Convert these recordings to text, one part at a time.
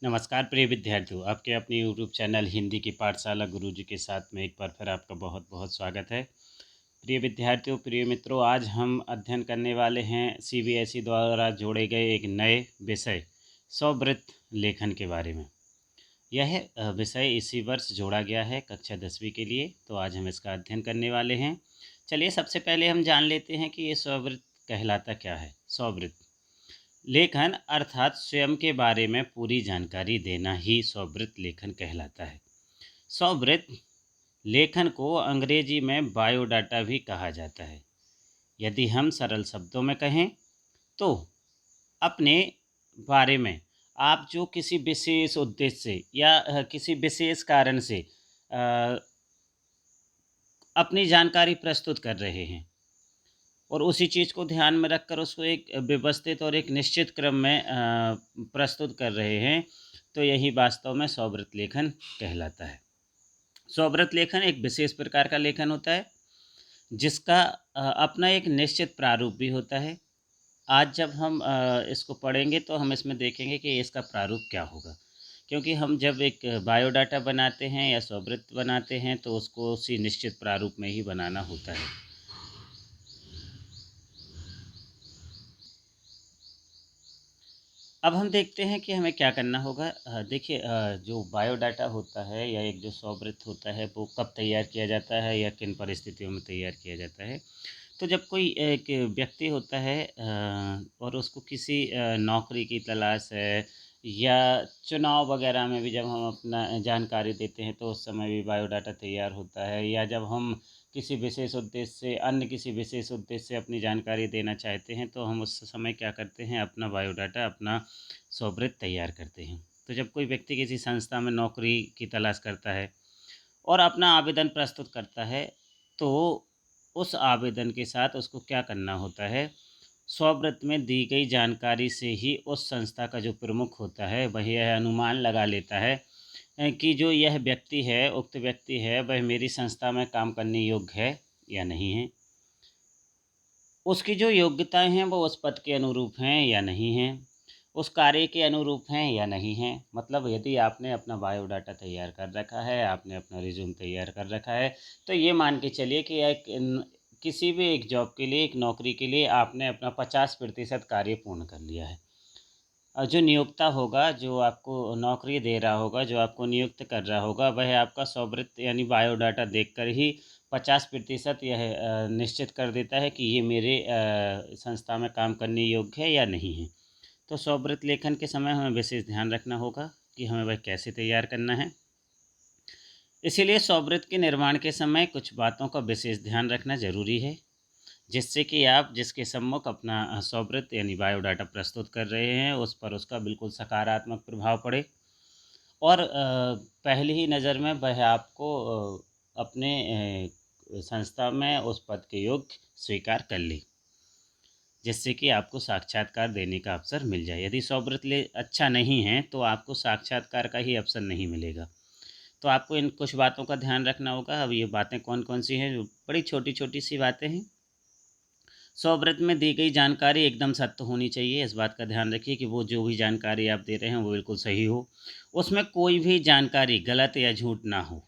नमस्कार प्रिय विद्यार्थियों, आपके अपने यूट्यूब चैनल हिंदी की पाठशाला गुरुजी के साथ में एक बार फिर आपका बहुत बहुत स्वागत है। प्रिय विद्यार्थियों, प्रिय मित्रों, आज हम अध्ययन करने वाले हैं सीबीएसई द्वारा जोड़े गए एक नए विषय स्ववृत्त लेखन के बारे में। यह विषय इसी वर्ष जोड़ा गया है कक्षा 10वीं के लिए, तो आज हम इसका अध्ययन करने वाले हैं। चलिए सबसे पहले हम जान लेते हैं कि ये स्ववृत्त कहलाता क्या है। स्ववृत्त लेखन अर्थात स्वयं के बारे में पूरी जानकारी देना ही स्ववृत्त लेखन कहलाता है। स्ववृत्त लेखन को अंग्रेजी में बायोडाटा भी कहा जाता है। यदि हम सरल शब्दों में कहें तो अपने बारे में आप जो किसी विशेष उद्देश्य से या किसी विशेष कारण से अ, अपनी जानकारी प्रस्तुत कर रहे हैं और उसी चीज़ को ध्यान में रखकर उसको एक व्यवस्थित और एक निश्चित क्रम में प्रस्तुत कर रहे हैं, तो यही वास्तव में स्ववृत्त लेखन कहलाता है। स्ववृत्त लेखन एक विशेष प्रकार का लेखन होता है जिसका अपना एक निश्चित प्रारूप भी होता है। आज जब हम इसको पढ़ेंगे तो हम इसमें देखेंगे कि इसका प्रारूप क्या होगा, क्योंकि हम जब एक बायोडाटा बनाते हैं या स्ववृत्त बनाते हैं तो उसको उसी निश्चित प्रारूप में ही बनाना होता है। अब हम देखते हैं कि हमें क्या करना होगा। देखिए, जो बायोडाटा होता है या एक जो स्ववृत्त होता है वो कब तैयार किया जाता है या किन परिस्थितियों में तैयार किया जाता है। तो जब कोई एक व्यक्ति होता है और उसको किसी नौकरी की तलाश है या चुनाव वगैरह में भी जब हम अपना जानकारी देते हैं तो उस समय भी बायोडाटा तैयार होता है, या जब हम किसी विशेष उद्देश्य से अन्य किसी विशेष उद्देश्य से अपनी जानकारी देना चाहते हैं तो हम उस समय क्या करते हैं, अपना बायोडाटा अपना स्ववृत्त तैयार करते हैं। तो जब कोई व्यक्ति किसी संस्था में नौकरी की तलाश करता है और अपना आवेदन प्रस्तुत करता है, तो उस आवेदन के साथ उसको क्या करना होता है, स्ववृत्त में दी गई जानकारी से ही उस संस्था का जो प्रमुख होता है वह यह अनुमान लगा लेता है कि जो यह व्यक्ति है, उक्त व्यक्ति है, वह मेरी संस्था में काम करने योग्य है या नहीं है। उसकी जो योग्यताएं हैं वो उस पद के अनुरूप हैं या नहीं हैं, उस कार्य के अनुरूप हैं या नहीं हैं। मतलब यदि आपने अपना बायोडाटा तैयार कर रखा है, आपने अपना रिज्यूम तैयार कर रखा है, तो ये मान के चलिए कि किसी भी एक जॉब के लिए, एक नौकरी के लिए आपने अपना 50% कार्य पूर्ण कर लिया है। जो नियोक्ता होगा, जो आपको नौकरी दे रहा होगा, जो आपको नियुक्त कर रहा होगा, वह आपका स्ववृत्त यानी बायोडाटा देखकर ही 50% यह निश्चित कर देता है कि ये मेरे संस्था में काम करने योग्य है या नहीं है। तो स्ववृत्त लेखन के समय हमें विशेष ध्यान रखना होगा कि हमें वह कैसे तैयार करना है। इसीलिए स्ववृत्त के निर्माण के समय कुछ बातों का विशेष ध्यान रखना ज़रूरी है, जिससे कि आप जिसके सम्मुख अपना स्ववृत्त यानी बायोडाटा प्रस्तुत कर रहे हैं उस पर उसका बिल्कुल सकारात्मक प्रभाव पड़े और पहली ही नज़र में वह आपको अपने संस्था में उस पद के योग्य स्वीकार कर ले, जिससे कि आपको साक्षात्कार देने का अवसर मिल जाए। यदि स्ववृत्त अच्छा नहीं है तो आपको साक्षात्कार का ही अवसर नहीं मिलेगा। तो आपको इन कुछ बातों का ध्यान रखना होगा। अब ये बातें कौन कौन सी हैं, जो बड़ी छोटी छोटी सी बातें हैं। स्ववृत्त में दी गई जानकारी एकदम सत्य होनी चाहिए। इस बात का ध्यान रखिए कि वो जो भी जानकारी आप दे रहे हैं वो बिल्कुल सही हो, उसमें कोई भी जानकारी गलत या झूठ ना हो।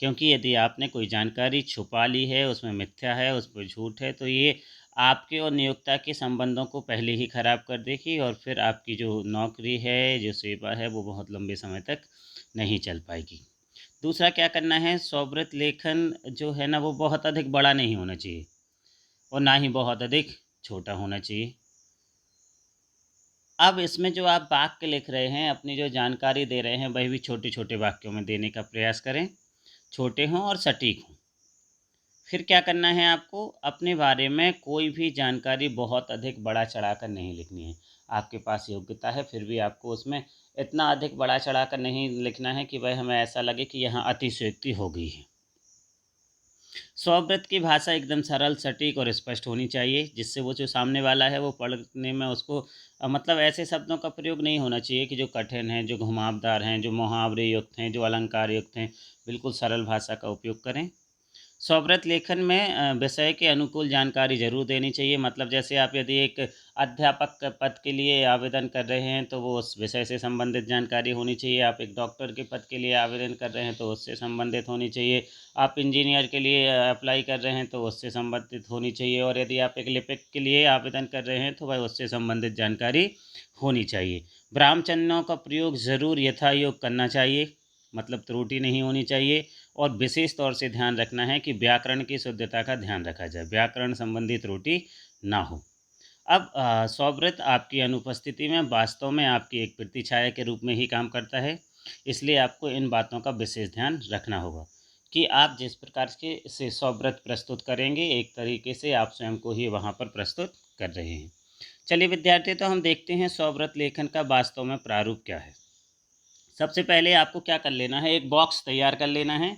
क्योंकि यदि आपने कोई जानकारी छुपा ली है, उसमें मिथ्या है, उस पर झूठ है, तो ये आपके और नियोक्ता के संबंधों को पहले ही खराब कर देगी और फिर आपकी जो नौकरी है, जो सेवा है, वो बहुत लंबे समय तक नहीं चल पाएगी। दूसरा क्या करना है, स्ववृत्त लेखन जो है ना वो बहुत अधिक बड़ा नहीं होना चाहिए और ना ही बहुत अधिक छोटा होना चाहिए। अब इसमें जो आप वाक्य लिख रहे हैं, अपनी जो जानकारी दे रहे हैं, वह भी छोटे-छोटे वाक्यों में देने का प्रयास करें, छोटे हों और सटीक हों। फिर क्या करना है आपको, अपने बारे में कोई भी जानकारी बहुत अधिक बढ़ा-चढ़ा कर नहीं लिखनी है। आपके पास योग्यता है, फिर भी आपको उसमें इतना अधिक बढ़ा-चढ़ा कर नहीं लिखना है कि वह हमें ऐसा लगे कि यहाँ अतिशयोक्ति हो गई है। स्ववृत्त की भाषा एकदम सरल, सटीक और स्पष्ट होनी चाहिए, जिससे वो जो सामने वाला है वो पढ़ने में उसको मतलब ऐसे शब्दों का प्रयोग नहीं होना चाहिए कि जो कठिन हैं, जो घुमावदार हैं, जो मुहावरे युक्त हैं, जो अलंकार युक्त हैं। बिल्कुल सरल भाषा का उपयोग करें। स्वव्रत लेखन में विषय के अनुकूल जानकारी ज़रूर देनी चाहिए। मतलब जैसे आप यदि एक अध्यापक के पद के लिए आवेदन कर रहे हैं तो वो उस विषय से संबंधित जानकारी होनी चाहिए। आप एक डॉक्टर के पद के लिए आवेदन कर रहे हैं तो उससे संबंधित होनी चाहिए। आप इंजीनियर के लिए अप्लाई कर रहे हैं तो उससे संबंधित होनी चाहिए। और यदि आप एक लिपिक के लिए आवेदन कर रहे हैं तो वह उससे संबंधित जानकारी होनी चाहिए। ब्राह्मचिन्हों का प्रयोग ज़रूर यथायोग करना चाहिए, मतलब त्रुटि नहीं होनी चाहिए। और विशेष तौर से ध्यान रखना है कि व्याकरण की शुद्धता का ध्यान रखा जाए, व्याकरण संबंधी त्रुटि ना हो। अब स्ववृत आपकी अनुपस्थिति में वास्तव में आपकी एक प्रतिछाया के रूप में ही काम करता है। इसलिए आपको इन बातों का विशेष ध्यान रखना होगा कि आप जिस प्रकार के से स्वव्रत प्रस्तुत करेंगे, एक तरीके से आप स्वयं को ही वहाँ पर प्रस्तुत कर रहे हैं। चलिए विद्यार्थी, तो हम देखते हैं स्वव्रत लेखन का वास्तव में प्रारूप क्या है। सबसे पहले आपको क्या कर लेना है, एक बॉक्स तैयार कर लेना है।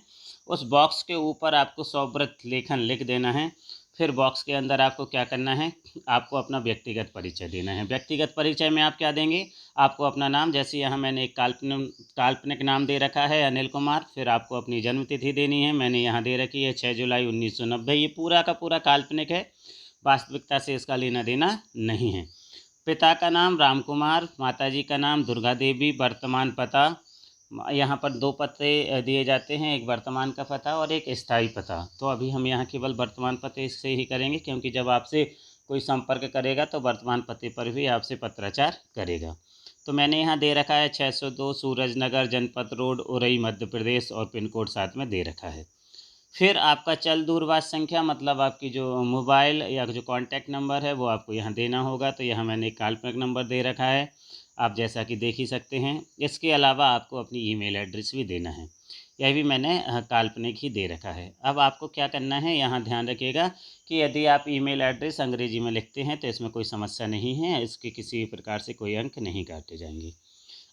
उस बॉक्स के ऊपर आपको स्वव्रत लेखन लिख देना है। फिर बॉक्स के अंदर आपको क्या करना है, आपको अपना व्यक्तिगत परिचय देना है। व्यक्तिगत परिचय में आप क्या देंगे, आपको अपना नाम, जैसे यहाँ मैंने एक काल्पनिक नाम दे रखा है अनिल कुमार। फिर आपको अपनी जन्म तिथि देनी है, मैंने यहाँ दे रखी है 6 जुलाई 1990। ये पूरा का पूरा काल्पनिक है, वास्तविकता से इसका लेना देना नहीं है। पिता का नाम राम कुमार, माताजी का नाम दुर्गा देवी, वर्तमान पता, यहाँ पर दो पते दिए जाते हैं, एक वर्तमान का पता और एक स्थायी पता। तो अभी हम यहाँ केवल वर्तमान पते से ही करेंगे, क्योंकि जब आपसे कोई संपर्क करेगा तो वर्तमान पते पर भी आपसे पत्राचार करेगा। तो मैंने यहाँ दे रखा है 602 सूरजनगर, जनपद रोड, उरई, मध्य प्रदेश, और पिन कोड साथ में दे रखा है। फिर आपका चल दूरभाष संख्या, मतलब आपकी जो मोबाइल या जो कॉन्टैक्ट नंबर है वो आपको यहाँ देना होगा। तो यहाँ मैंने एक काल्पनिक नंबर दे रखा है, आप जैसा कि देख ही सकते हैं। इसके अलावा आपको अपनी ईमेल एड्रेस भी देना है, यह भी मैंने काल्पनिक ही दे रखा है। अब आपको क्या करना है, यहाँ ध्यान रखिएगा कि यदि आप ईमेल एड्रेस अंग्रेजी में लिखते हैं तो इसमें कोई समस्या नहीं है, इसके किसी प्रकार से कोई अंक नहीं काटे जाएंगे।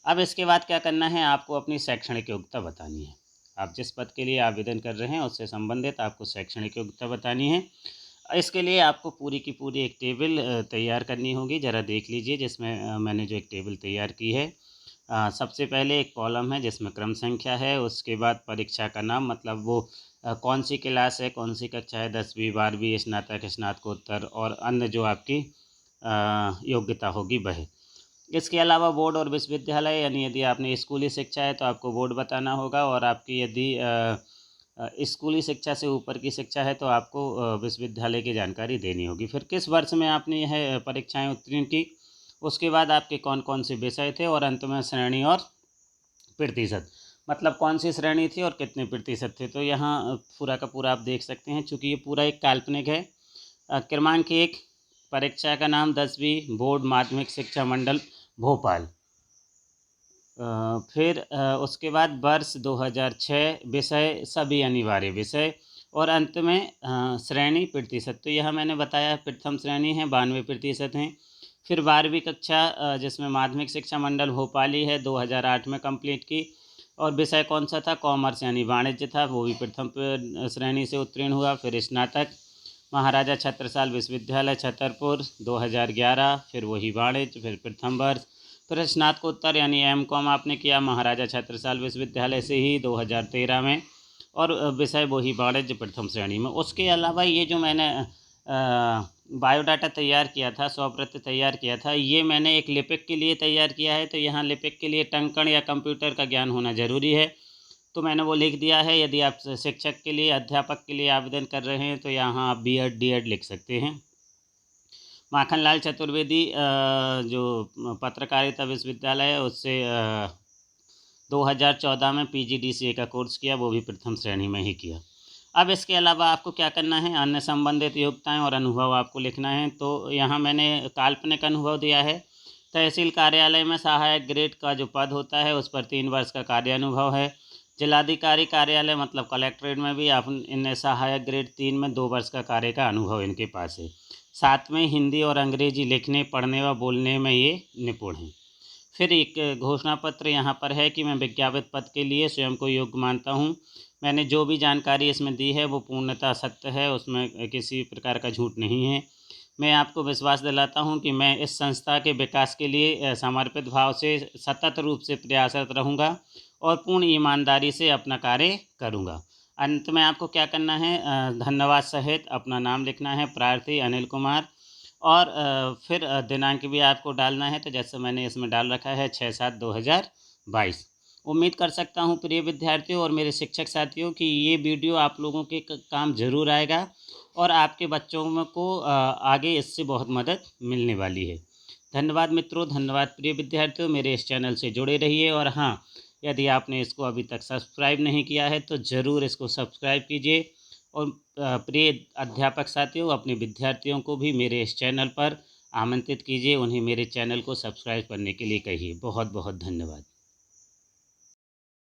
अब इसके बाद क्या करना है, आपको अपनी शैक्षणिक योग्यता बतानी है। आप जिस पद के लिए आवेदन कर रहे हैं उससे संबंधित आपको शैक्षणिक योग्यता बतानी है। इसके लिए आपको पूरी की पूरी एक टेबल तैयार करनी होगी। ज़रा देख लीजिए, जिसमें मैंने जो एक टेबल तैयार की है। सबसे पहले एक कॉलम है जिसमें क्रम संख्या है, उसके बाद परीक्षा का नाम, मतलब वो कौन सी क्लास है, कौन सी कक्षा है, 10वीं 12वीं, स्नातक, स्नातकोत्तर, और अन्य जो आपकी योग्यता होगी वह। इसके अलावा बोर्ड और विश्वविद्यालय, यानी यदि आपने स्कूली शिक्षा है तो आपको बोर्ड बताना होगा, और आपकी यदि स्कूली शिक्षा से ऊपर की शिक्षा है तो आपको विश्वविद्यालय की जानकारी देनी होगी। फिर किस वर्ष में आपने यह परीक्षाएं उत्तीर्ण की, उसके बाद आपके कौन कौन से विषय थे, और अंत में श्रेणी और प्रतिशत, मतलब कौन सी श्रेणी थी और कितने प्रतिशत थे। तो यहाँ पूरा का पूरा आप देख सकते हैं, चूँकि ये पूरा एक काल्पनिक है। क्रमांक 1, परीक्षा का नाम 10वीं बोर्ड माध्यमिक शिक्षा मंडल भोपाल। फिर उसके बाद वर्ष 2006, विषय सभी अनिवार्य विषय, और अंत में श्रेणी प्रतिशत। तो यह मैंने बताया प्रथम श्रेणी है 92% हैं। फिर 12वीं कक्षा जिसमें माध्यमिक शिक्षा मंडल भोपाल ही है, 2008 में कंप्लीट की, और विषय कौन सा था, कॉमर्स यानी वाणिज्य था, वो भी प्रथम श्रेणी से उत्तीर्ण हुआ। फिर स्नातक महाराजा छत्रसाल विश्वविद्यालय छतरपुर 2011, फिर वही वाणिज्य, फिर प्रथम वर्ष। फिर स्नातकोत्तर यानी M.Com आपने किया महाराजा छत्रसाल विश्वविद्यालय से ही 2013 में, और विषय वही वाणिज्य प्रथम श्रेणी में। उसके अलावा ये जो मैंने बायोडाटा तैयार किया था, स्ववृत्त तैयार किया था, ये मैंने एक लिपिक के लिए तैयार किया है। तो यहाँ लिपिक के लिए टंकण या कंप्यूटर का ज्ञान होना ज़रूरी है, तो मैंने वो लिख दिया है। यदि आप शिक्षक के लिए, अध्यापक के लिए आवेदन कर रहे हैं तो यहाँ आप B.Ed D.Ed लिख सकते हैं। माखनलाल चतुर्वेदी जो पत्रकारिता विश्वविद्यालय है उससे 2014 में PGDCA का कोर्स किया, वो भी प्रथम श्रेणी में ही किया। अब इसके अलावा आपको क्या करना है, अन्य संबंधित योग्यताएं और अनुभव आपको लिखना है। तो यहाँ मैंने काल्पनिक अनुभव दिया है। तहसील कार्यालय में सहायक ग्रेड का जो पद होता है उस पर 3 वर्ष का कार्य अनुभव है। जिलाधिकारी कार्यालय मतलब कलेक्ट्रेट में भी आप इन सहायक ग्रेड 3 में 2 वर्ष का कार्य का अनुभव इनके पास है। साथ में हिंदी और अंग्रेजी लिखने, पढ़ने व बोलने में ये निपुण हैं। फिर एक घोषणा पत्र यहाँ पर है कि मैं विज्ञापित पद के लिए स्वयं को योग्य मानता हूँ। मैंने जो भी जानकारी इसमें दी है वो पूर्णतः सत्य है, उसमें किसी प्रकार का झूठ नहीं है। मैं आपको विश्वास दिलाता हूँ कि मैं इस संस्था के विकास के लिए समर्पित भाव से सतत रूप से प्रयासरत रहूँगा और पूर्ण ईमानदारी से अपना कार्य करूँगा। अंत में आपको क्या करना है, धन्यवाद सहित अपना नाम लिखना है, प्रार्थी अनिल कुमार, और फिर दिनांक भी आपको डालना है। तो जैसे मैंने इसमें डाल रखा है 6/7/2022। उम्मीद कर सकता हूँ प्रिय विद्यार्थियों और मेरे शिक्षक साथियों कि ये वीडियो आप लोगों के काम ज़रूर आएगा और आपके बच्चों को आगे इससे बहुत मदद मिलने वाली है। धन्यवाद मित्रों, धन्यवाद प्रिय विद्यार्थियों, मेरे इस चैनल से जुड़े रहिए। और हाँ, यदि आपने इसको अभी तक सब्सक्राइब नहीं किया है तो ज़रूर इसको सब्सक्राइब कीजिए। और प्रिय अध्यापक साथियों, अपने विद्यार्थियों को भी मेरे इस चैनल पर आमंत्रित कीजिए, उन्हें मेरे चैनल को सब्सक्राइब करने के लिए कहिए। बहुत बहुत धन्यवाद।